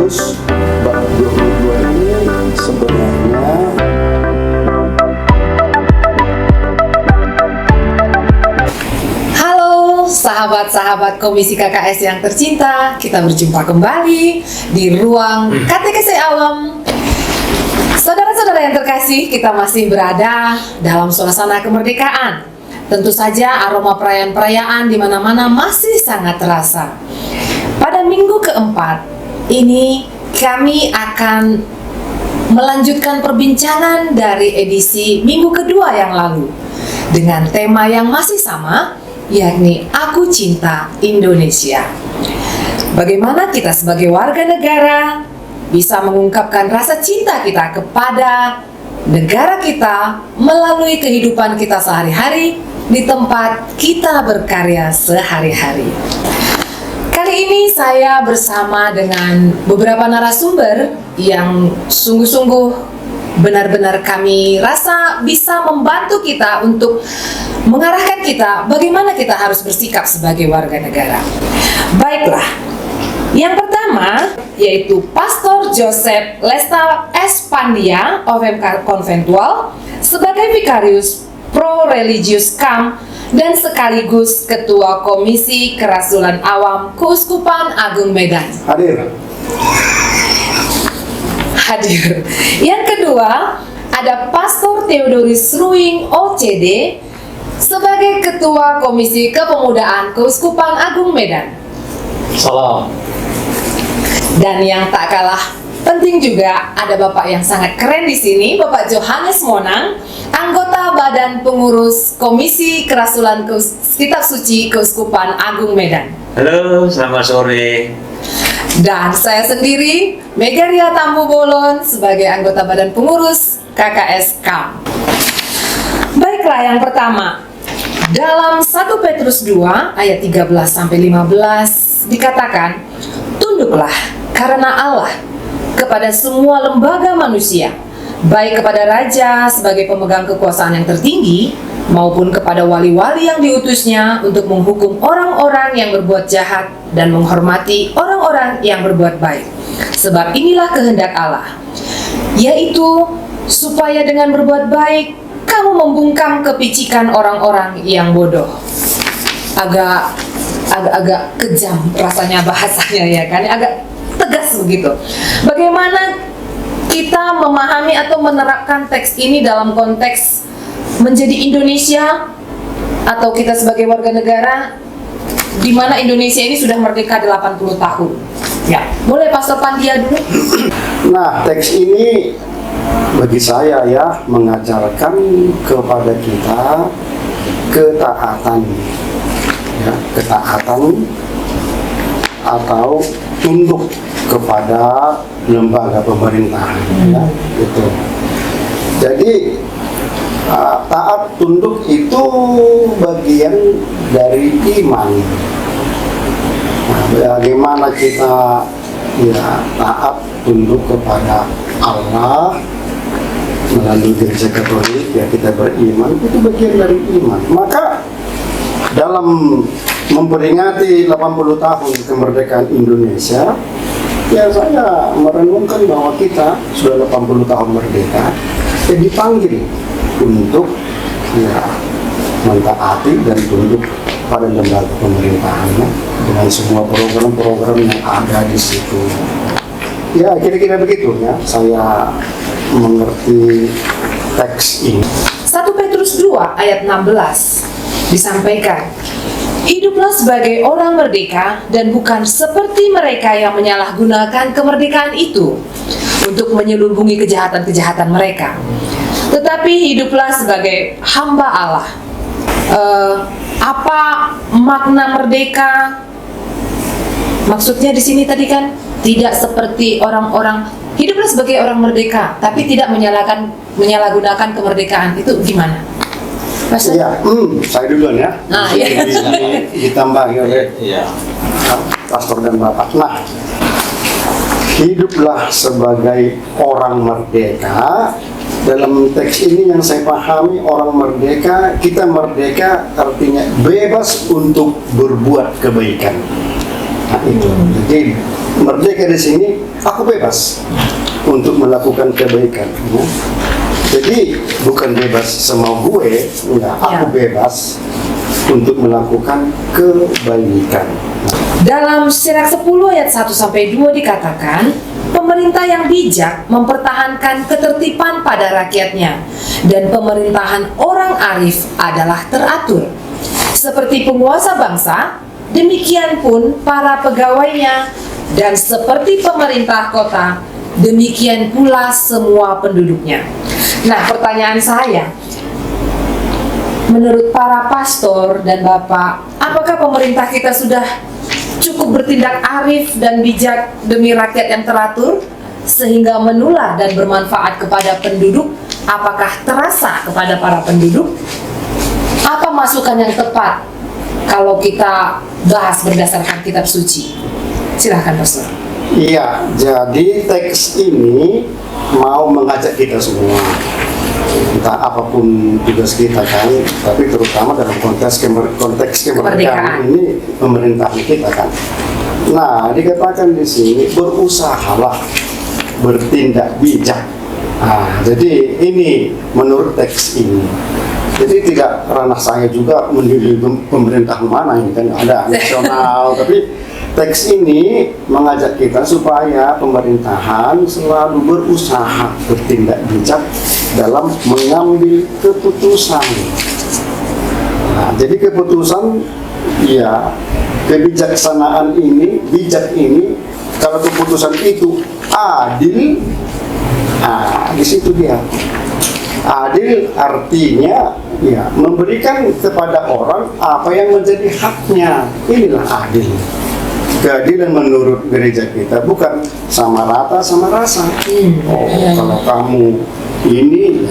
Paulus bab 22 ini sebenarnya sahabat-sahabat Komisi KKS yang tercinta, kita berjumpa kembali di ruang Katekesi Alam. Saudara-saudara yang terkasih, kita masih berada dalam suasana kemerdekaan. Tentu saja aroma perayaan-perayaan di mana-mana masih sangat terasa. Pada minggu keempat ini kami akan melanjutkan perbincangan dari edisi minggu kedua yang lalu dengan tema yang masih sama, yakni Aku Cinta Indonesia. Bagaimana kita sebagai warga negara bisa mengungkapkan rasa cinta kita kepada negara kita melalui kehidupan kita sehari-hari di tempat kita berkarya sehari-hari. Kali ini saya bersama dengan beberapa narasumber yang sungguh-sungguh benar-benar kami rasa bisa membantu kita untuk mengarahkan kita bagaimana kita harus bersikap sebagai warga negara. Baiklah, yang pertama yaitu Pastor Joseph Lesta S. Pandia OFM Konventual sebagai Vikarius Pro Religious Camp dan sekaligus Ketua Komisi Kerasulan Awam Keuskupan Agung Medan. Hadir. Yang kedua, ada Pastor Theodoris Ruing OCD sebagai Ketua Komisi Kepemudaan Keuskupan Agung Medan. Salam. Dan yang tak kalah penting juga ada Bapak yang sangat keren di sini, Bapak Johannes Monang, anggota Badan Pengurus Komisi Kerasulan Kitab Suci Keuskupan Agung Medan. Halo, selamat sore. Dan saya sendiri, Megaria Tambu Bolon, sebagai anggota Badan Pengurus KKS KAM. Baiklah, yang pertama, dalam 1 Petrus 2 ayat 13-15 dikatakan, tunduklah karena Allah kepada semua lembaga manusia, baik kepada raja sebagai pemegang kekuasaan yang tertinggi, maupun kepada wali-wali yang diutusnya untuk menghukum orang-orang yang berbuat jahat dan menghormati orang-orang yang berbuat baik. Sebab inilah kehendak Allah, yaitu supaya dengan berbuat baik kamu membungkam kepicikan orang-orang yang bodoh. Agak kejam rasanya bahasanya, ya kan? Agak tegas begitu. Bagaimana kita memahami atau menerapkan teks ini dalam konteks menjadi Indonesia atau kita sebagai warga negara di mana Indonesia ini sudah merdeka 80 tahun. Ya, boleh Pastor Pandia dulu. Nah, teks ini bagi saya ya mengajarkan kepada kita ketaatan, ya, ketaatan atau tunduk kepada lembaga pemerintahan, ya, itu. Jadi taat tunduk itu bagian dari iman. Nah, bagaimana kita ya taat tunduk kepada Allah melalui Gereja Katolik, ya kita beriman, itu bagian dari iman. Maka dalam memperingati 80 tahun kemerdekaan Indonesia, ya saya merenungkan bahwa kita sudah 80 tahun merdeka, ya dipanggil untuk ya mentaati dan tunduk pada lembaga pemerintahannya dengan semua program-program yang ada di situ. Ya kira-kira begitu ya saya mengerti teks ini. 1 Petrus 2 ayat 16 disampaikan, hiduplah sebagai orang merdeka dan bukan seperti mereka yang menyalahgunakan kemerdekaan itu untuk menyelubungi kejahatan-kejahatan mereka, tetapi hiduplah sebagai hamba Allah. Apa makna merdeka? Maksudnya di sini tadi kan tidak seperti orang-orang, hiduplah sebagai orang merdeka, tapi tidak menyalahgunakan kemerdekaan. Itu gimana? Pastor? Ya, saya duluan ya. Nah, ya. Ditambahi oleh Pastor dan Bapak. Nah, hiduplah sebagai orang merdeka. Dalam teks ini yang saya pahami, orang merdeka, kita merdeka artinya bebas untuk berbuat kebaikan. Nah itu, jadi Merdeka di sini, aku bebas untuk melakukan kebaikan. Ya. Jadi bukan bebas semau gue, enggak. Aku bebas untuk melakukan kebaikan. Dalam Sirak 10 ayat 1 sampai 2 dikatakan, pemerintah yang bijak mempertahankan ketertiban pada rakyatnya, dan pemerintahan orang arif adalah teratur. Seperti penguasa bangsa, demikian pun para pegawainya, dan seperti pemerintah kota, demikian pula semua penduduknya. Nah, pertanyaan saya, menurut para pastor dan bapak, apakah pemerintah kita sudah cukup bertindak arif dan bijak demi rakyat yang teratur sehingga menular dan bermanfaat kepada penduduk? Apakah terasa kepada para penduduk? Apa masukan yang tepat kalau kita bahas berdasarkan kitab suci? Silahkan, Pastor. Iya, jadi teks ini mau mengajak kita semua, entah apapun tugas kita kan, tapi terutama dalam konteks kemerdekaan ini pemerintahan kita kan. Nah, dikatakan di sini berusahalah bertindak bijak. Nah, jadi ini menurut teks ini. Jadi tidak ranah saya juga menilai pemerintahan mana ini kan ada nasional, tapi teks ini mengajak kita supaya pemerintahan selalu berusaha bertindak bijak dalam mengambil keputusan. Nah, jadi keputusan, ya, kebijaksanaan ini, bijak ini, kalau keputusan itu adil, nah, di situ dia. Adil artinya, ya, memberikan kepada orang apa yang menjadi haknya. Inilah adil. Keadilan menurut gereja kita bukan sama rata sama rasa. Oh, kalau kamu ini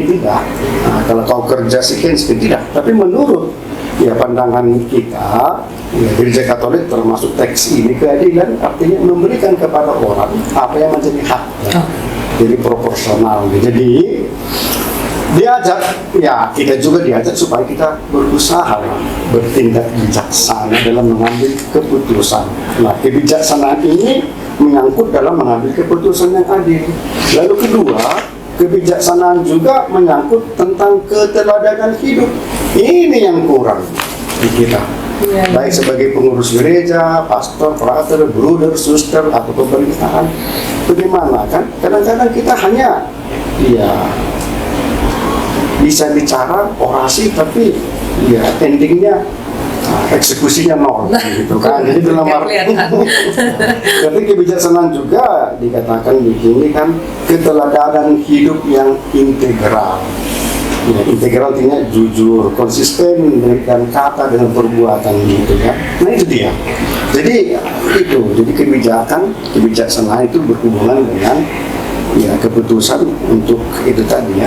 tidak. Nah, kalau kau kerja sekian tidak. Tapi menurut pandangan kita, gereja Katolik termasuk teks ini, keadilan artinya memberikan kepada orang apa yang menjadi haknya. Jadi proporsional. Jadi diajak, kita juga diajak supaya kita berusaha bertindak bijaksana dalam mengambil keputusan. Nah, kebijaksanaan ini menyangkut dalam mengambil keputusan yang adil. Lalu kedua, kebijaksanaan juga menyangkut tentang keteladanan hidup. Ini yang kurang di kita. Baik sebagai pengurus gereja, pastor, frater, bruder, suster, atau pemerintahan. Bagaimana kan? Kadang-kadang kita hanya bisa bicara orasi, tapi endingnya eksekusinya nol, gitu kan. Jadi dalam tapi kebijaksanaan juga dikatakan di sini kan keteladanan hidup yang integral. Ya, integral artinya jujur, konsisten memberikan kata dengan perbuatan, gitu kan. Nah, itu dia. Jadi jadi kebijaksanaan itu berhubungan dengan keputusan untuk itu tadi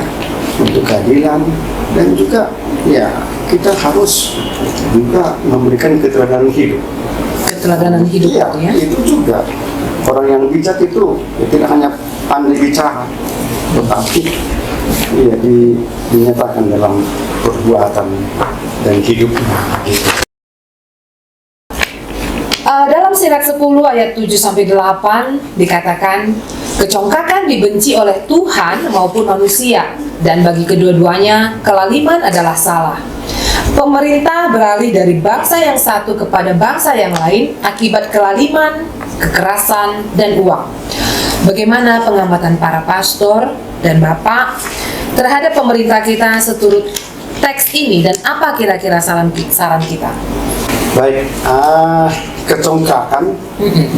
untuk keadilan, dan juga kita harus juga memberikan keteladanan hidup. Keteladanan hidup itu juga orang yang bijak itu tidak hanya pandai bicara, tetapi dinyatakan dalam perbuatan dan hidup. Gitu. Dalam Sirak 10 ayat 7 sampai 8 dikatakan, kecongkakan dibenci oleh Tuhan maupun manusia, dan bagi kedua-duanya kelaliman adalah salah. Pemerintah beralih dari bangsa yang satu kepada bangsa yang lain akibat kelaliman, kekerasan, dan uang. Bagaimana pengamatan para pastor dan bapak terhadap pemerintah kita seturut teks ini, dan apa kira-kira saran kita? Baik, kecongkakan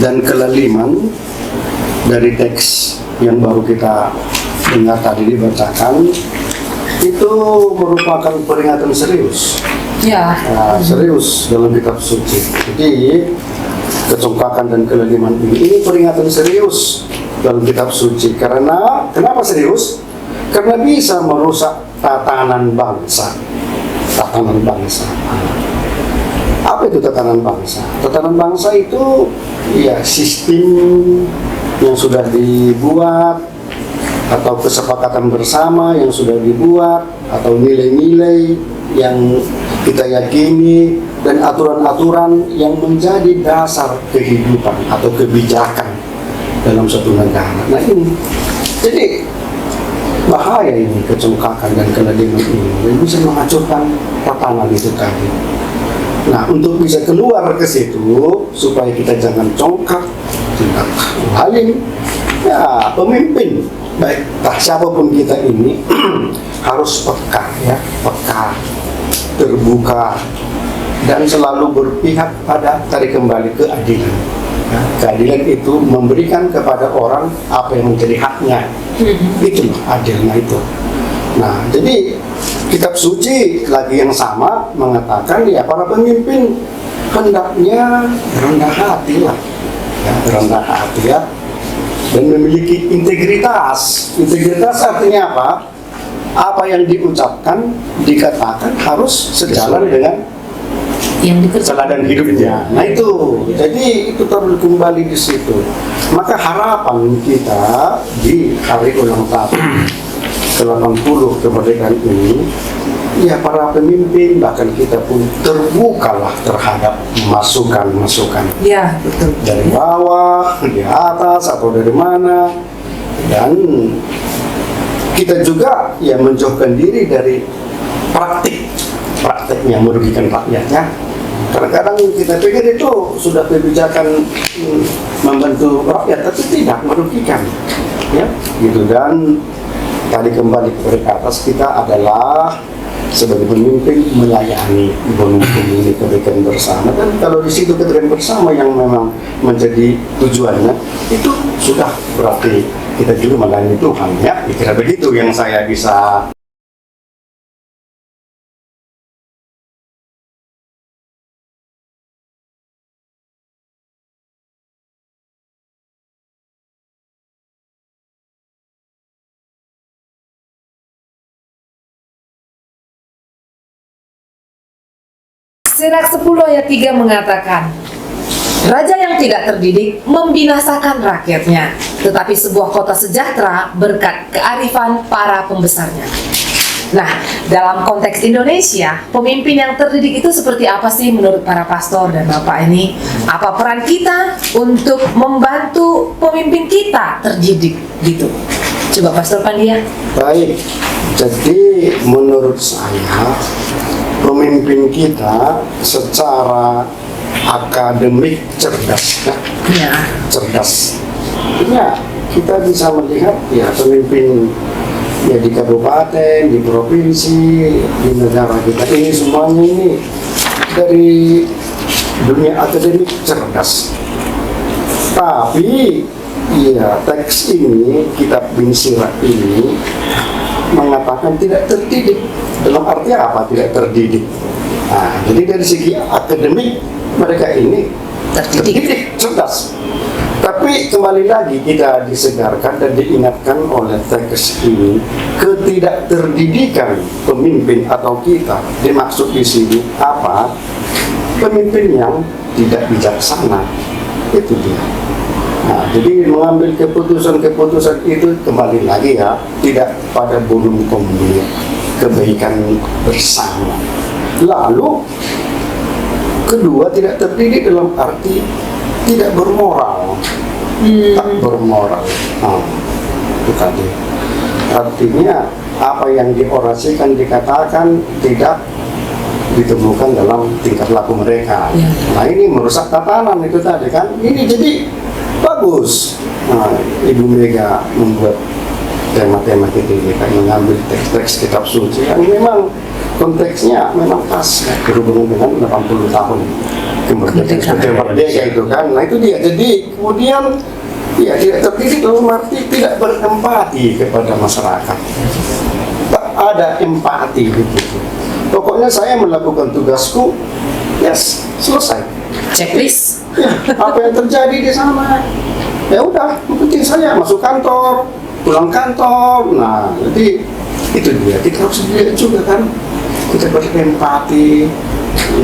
dan kelaliman dari teks yang baru kita dengar tadi dibacakan itu merupakan peringatan serius. Serius dalam kitab suci. Jadi kecongkakan dan kelaliman ini peringatan serius dalam kitab suci. Kenapa serius? Karena bisa merusak tatanan bangsa. Apa itu tatanan bangsa? Tatanan bangsa itu sistem yang sudah dibuat, atau kesepakatan bersama yang sudah dibuat, atau nilai-nilai yang kita yakini, dan aturan-aturan yang menjadi dasar kehidupan atau kebijakan dalam suatu negara. Nah ini, jadi bahaya ini kecongkakan dan keladiman ini, dan bisa menghancurkan tatanan itu tadi. Nah, untuk bisa keluar ke situ, supaya kita jangan congkak, tidak halim, ya pemimpin, baik siapapun kita ini harus peka, ya, peka, terbuka, dan selalu berpihak pada tadi kembali keadilan. Ya, keadilan itu memberikan kepada orang apa yang menjadi haknya. Itulah adilnya itu. Nah, jadi kitab suci lagi yang sama mengatakan ya para pemimpin hendaknya rendah hati lah, ya, rendah hati ya, dan memiliki integritas. Integritas artinya apa? Apa yang diucapkan, dikatakan harus sejalan dengan yang dikerjakan. teladan hidupnya. Nah itu, jadi itu perlu kembali di situ. Maka harapan kita di hari ulang tahun ke-80 kemerdekaan ini, ya para pemimpin bahkan kita pun terbukalah terhadap masukan-masukan. Ya, betul. Dari bawah, di atas, atau dari mana. Dan kita juga ya menjauhkan diri dari praktik yang merugikan rakyatnya. Kadang-kadang kita pikir itu sudah kebijakan membantu rakyat, tapi tidak, merugikan, ya gitu. Dan tadi kembali ke atas, kita adalah sebagai pemimpin melayani bonum communis, kebaikan bersama. Dan kalau di situ kebaikan bersama yang memang menjadi tujuannya, itu sudah berarti kita juga melayani Tuhan, ya kira begitu yang saya bisa. Sirak 10 ayat 3 mengatakan, Raja yang tidak terdidik membinasakan rakyatnya, tetapi sebuah kota sejahtera berkat kearifan para pembesarnya. Nah, dalam konteks Indonesia, pemimpin yang terdidik itu seperti apa sih menurut para pastor dan bapak ini? Apa peran kita untuk membantu pemimpin kita terdidik gitu? Coba Pastor Pandia. Baik, jadi menurut saya pemimpin kita secara akademik cerdas, Ya. cerdas. Ya, kita bisa melihat ya pemimpin ya di kabupaten, di provinsi, di negara kita ini semuanya ini dari dunia akademik cerdas. Tapi ya teks ini, kitab Bin Sirah ini mengatakan tidak terdidik. Dalam arti apa tidak terdidik? Nah, jadi dari segi akademik mereka ini terdidik, cerdas. Tapi kembali lagi kita disegarkan dan diingatkan oleh teks ini, ketidakterdidikan pemimpin atau kita dimaksud di sini apa? Pemimpin yang tidak bijaksana, itu dia. Nah, jadi mengambil keputusan-keputusan itu kembali lagi ya, tidak pada bonum communis, kebaikan bersama. Lalu kedua, tidak terdidik dalam arti tidak bermoral, tak bermoral. Nah, itu tadi. Artinya apa yang diorasikan, dikatakan tidak ditemukan dalam tingkah laku mereka. Ya. Nah ini merusak tatanan itu tadi kan. Ini jadi bagus. Nah, Ibu Mega membuat tema-tema ini kan, mengambil teks-teks kitab suci yang memang konteksnya memang pas ya, berhubungan dengan 80 tahun kemerdekaan merdeka itu kan. Nah itu dia. Jadi kemudian ya tidak terdidik dalam arti tidak berempati kepada masyarakat. Tak ada empati begitu. Pokoknya saya melakukan tugasku, yes, selesai. Checklist. Ya, apa yang terjadi di sana? Ya udah, yang penting saya masuk kantor, pulang kantor. Nah, jadi itu dia. Kita harus dilihat juga kan. Kita berempati.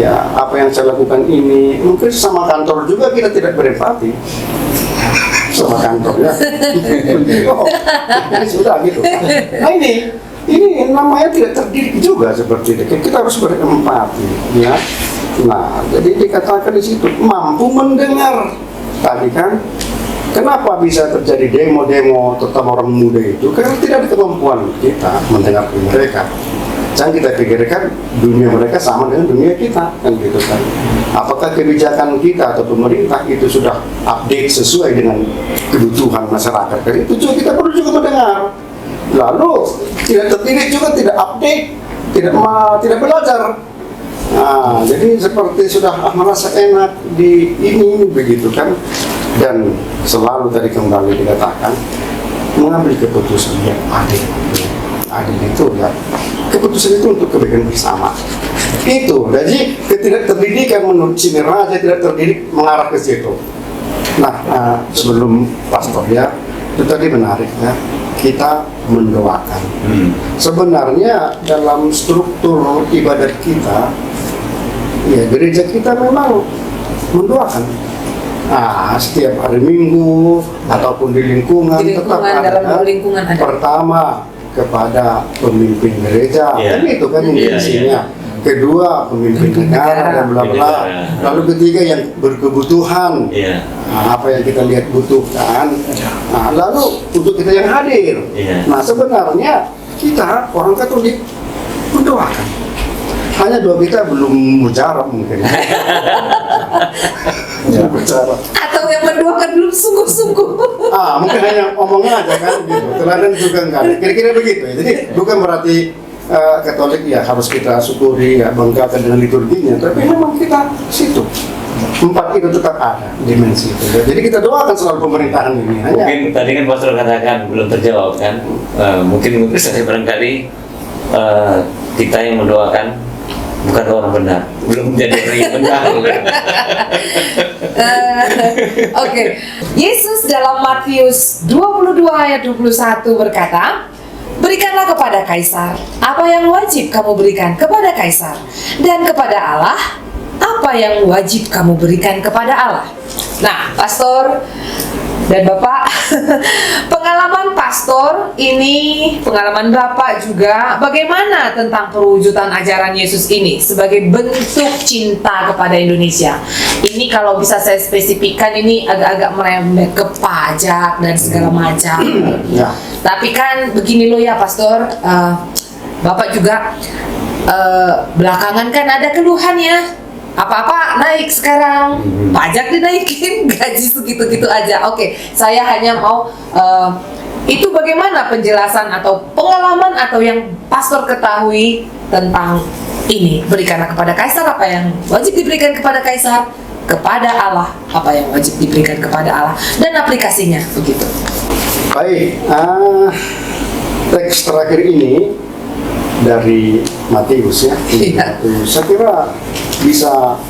Ya, apa yang saya lakukan ini, mungkin sama kantor juga kita tidak berempati. Sama kantornya. Oh, ini sudah gitu. Nah ini ini namanya tidak terdidik juga seperti itu. Kita harus berempati, ya. Nah, jadi dikatakan di situ mampu mendengar tadi kan. Kenapa bisa terjadi demo-demo terutama orang muda itu? Karena tidak ada kemampuan kita mendengar mereka. Jangan kita pikirkan dunia mereka sama dengan dunia kita, kan gitu kan. Apakah kebijakan kita atau pemerintah itu sudah update sesuai dengan kebutuhan masyarakat? Dan itu juga kita perlu juga mendengar. Lalu tidak terdidik juga tidak update, tidak belajar. Nah, jadi seperti sudah merasa enak di ini begitu kan. Dan selalu tadi kembali dikatakan mengambil keputusan yang adil. Adil itu ya, keputusan itu untuk kebaikan bersama. Itu, jadi ketidakterdidikan menurut Sini Raja tidak terdidik mengarah ke situ. Nah, sebelum pastor ya, itu tadi menarik ya, kita mendoakan. Sebenarnya dalam struktur ibadat kita, ya gereja kita memang mendoakan. Nah, setiap hari Minggu ataupun di lingkungan tetap ada. Dalam lingkungan ada. Pertama kepada pemimpin gereja, kan itu kan intinya. Kedua pemimpin negara dan bla bla. Lalu ketiga yang berkebutuhan. Nah, apa yang kita lihat butuhkan. Nah, lalu untuk kita yang hadir. Nah, sebenarnya kita orang Katolik mendoakan. Hanya doa kita belum mujarab mungkin. Atau yang mendoakan belum sungguh-sungguh. Mungkin hanya omong aja kan gitu. Teladan juga enggak. Kira-kira begitu ya. Jadi bukan berarti Katolik ya harus kita syukuri ya banggakan dengan liturginya, tapi memang kita situ. Empat itu tetap ada dimensi itu. Jadi kita doakan selalu pemerintahan ini. Mungkin tadi kan Pastor katakan belum terjawab kan. Mungkin saya barangkali kita yang mendoakan bukan orang benar, belum menjadi orang yang benar. Oke. Yesus dalam Matius 22 ayat 21 berkata, "Berikanlah kepada Kaisar apa yang wajib kamu berikan kepada Kaisar, dan kepada Allah apa yang wajib kamu berikan kepada Allah." Nah, Pastor dan Bapak, pengalaman Pastor ini, pengalaman Bapak juga, bagaimana tentang perwujudan ajaran Yesus ini sebagai bentuk cinta kepada Indonesia? Ini kalau bisa saya spesifikkan, ini agak-agak merembet ke pajak dan segala macam. Tapi kan begini loh ya Pastor, Bapak juga belakangan kan ada keluhan ya. Apa-apa naik sekarang, pajak dinaikin, gaji segitu-gitu aja. Oke, saya hanya mau itu bagaimana penjelasan atau pengalaman atau yang Pastor ketahui tentang ini. Berikanlah kepada Kaisar apa yang wajib diberikan kepada Kaisar, kepada Allah apa yang wajib diberikan kepada Allah, dan aplikasinya begitu. Baik, teks terakhir ini dari Matius ya. Saya kira bisa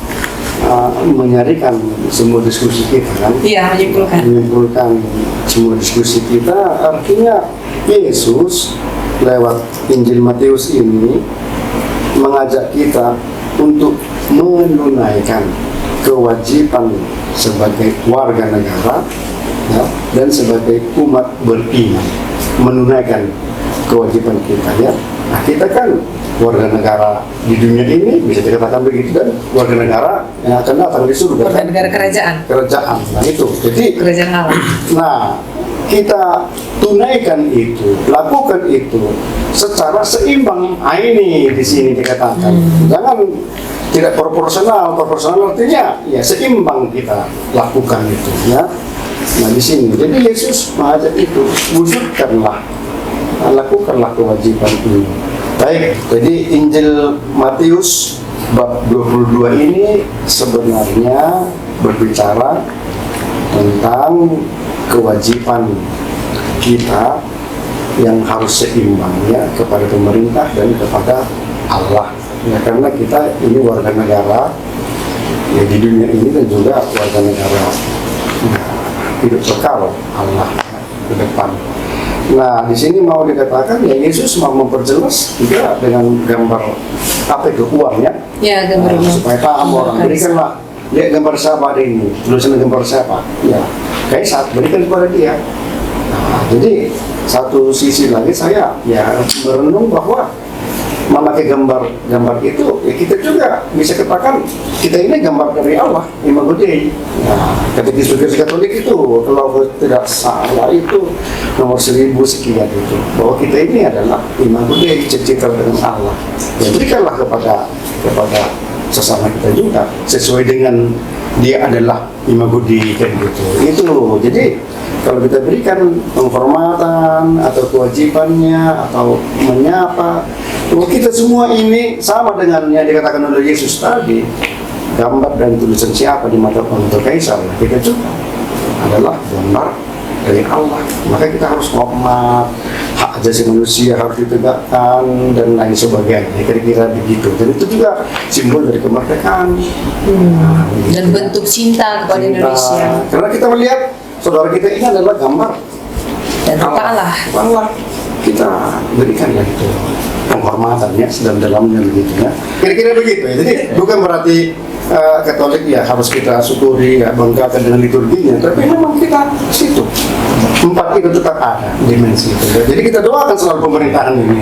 menyarikan semua diskusi kita kan. Iya, menyimpulkan semua diskusi kita. Artinya Yesus lewat Injil Matius ini mengajak kita untuk menunaikan kewajiban sebagai warga negara ya, dan sebagai umat beriman, menunaikan kewajiban kita ya. Nah, kita kan warga negara di dunia ini, bisa dikatakan begitu, dan warga negara yang akan datang di surga. Warga negara kerajaan. Nah itu, jadi kerajaan Allah. Nah, kita tunaikan itu, lakukan itu secara seimbang. Ini di sini dikatakan. Jangan tidak proporsional. Proporsional artinya ya seimbang kita lakukan itu ya. Nah di sini, jadi Yesus mengajak itu, wujudkanlah, lakukanlah kewajiban ini. Baik, jadi Injil Matius bab 22 ini sebenarnya berbicara tentang kewajiban kita yang harus seimbang ya kepada pemerintah dan kepada Allah. Ya, karena kita ini warga negara ya di dunia ini dan juga warga negara ya, hidup kekal Allah ya, ke depan. Nah, di sini mau dikatakan ya Yesus mau memperjelas juga dengan gambar apa itu uangnya? Ya, gambar uang. Supaya paham orang. Berikanlah lihat gambar siapa ada ini, tulisan gambar siapa? Ya, Kaisar berikan kepada dia. Jadi satu sisi lagi saya ya merenung bahwa memakai gambar itu ya kita juga bisa katakan kita ini gambar dari Allah, Imago Dei. Nah, Katekisme Katolik itu kalau tidak salah itu nomor 1000 sekian itu bahwa kita ini adalah Imago Dei, ciptaan dengan Allah. Ya berikanlah kepada sesama kita juga sesuai dengan dia adalah Imago Dei kan gitu. Itu jadi kalau kita berikan penghormatan atau kewajibannya atau menyapa, kita semua ini sama dengan yang dikatakan oleh Yesus tadi, gambar dan tulisan siapa di mata untuk kaisar, kita juga adalah gambar dari Allah. Maka kita harus hormat, hak asasi manusia harus ditegakkan dan lain sebagainya. Kira-kira begitu. Dan itu juga simbol dari kemerdekaan. Dan bentuk cinta kepada Indonesia. Karena kita melihat saudara kita ini adalah gambar Dan Allah. Allah kita berikanlah itu penghormatannya sedalam-dalamnya begitu ya. Kira-kira begitu ya. Jadi bukan berarti Katolik ya harus kita syukuri ya, banggakan dengan liturginya, tapi memang kita situ 4 itu tetap ada dimensi itu. Jadi kita doakan selalu pemerintahan ini.